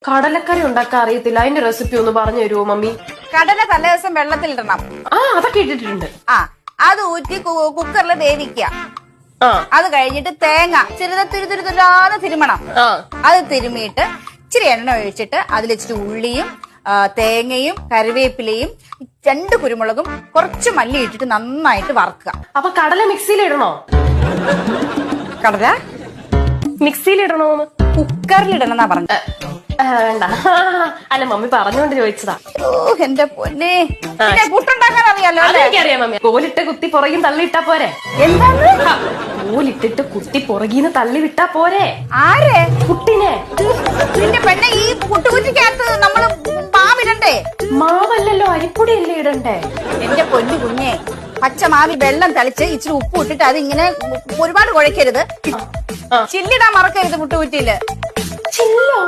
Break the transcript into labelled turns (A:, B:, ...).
A: കടലക്കറി ഉണ്ടാക്കാൻ അറിയത്തില്ല, അതിന്റെ റെസിപ്പി ഒന്ന് പറഞ്ഞു തരുമോ മമ്മി?
B: കടല തലേദിവസം വെള്ളത്തിലിടണം.
A: അതൊക്കെ ഇട്ടിട്ടുണ്ട്.
B: അത് ഊറ്റി കുക്കറിൽ വേവിക്കുക.
A: ആ
B: അത് കഴിഞ്ഞിട്ട് തേങ്ങ തുരുതുരാതെ തിരുമണം. അത് തിരുമിയിട്ട് ഇച്ചിരി എണ്ണ ഒഴിച്ചിട്ട് അതിൽ ഇച്ചിരി ഉള്ളിയും തേങ്ങയും കറിവേപ്പിലയും 2 കുരുമുളകും കുറച്ച് മല്ലി ഇട്ടിട്ട് നന്നായിട്ട് വറക്കുക.
A: അപ്പൊ കടല മിക്സിയിലിടണോ?
B: കടല
A: മിക്സിയിലിടണോന്ന്?
B: കുക്കറിലിടണമെന്നാ പറഞ്ഞത്.
A: വേണ്ട. അല്ല മമ്മി പറഞ്ഞുകൊണ്ട് ചോദിച്ചതാ.
B: എന്റെ പൊന്നെ, പുട്ടുണ്ടാക്കാൻ അറിയാലോ?
A: എനിക്കറിയാം മമ്മി. കോലിട്ട് കുത്തി പുറകിന്ന് തള്ളിയിട്ടാ പോരെ?
B: എന്താണ്?
A: കോലിട്ടിട്ട് കുത്തി പുറകിന്ന് തള്ളി വിട്ടാ പോരെ?
B: ആരെ?
A: കുട്ടിനെ.
B: നിന്റെ പെണ്ണെ, ഈ പുട്ടുകുറ്റിക്കകത്ത് നമ്മള് മാവിടണ്ടേ?
A: മാവല്ലല്ലോ, അരിപ്പൊടി അല്ലേ ഇടണ്ടേ?
B: എന്റെ പൊന്നു കുഞ്ഞെ, പച്ചമാവി വെള്ളം തളിച്ച് ഇച്ചിരി ഉപ്പ് ഇട്ടിട്ട് അത് ഇങ്ങനെ ഒരുപാട് കുഴക്കരുത്. ചില്ലിടാൻ മറക്കരുത് പുട്ടുകുറ്റിയില്.
A: ചില്ലോ?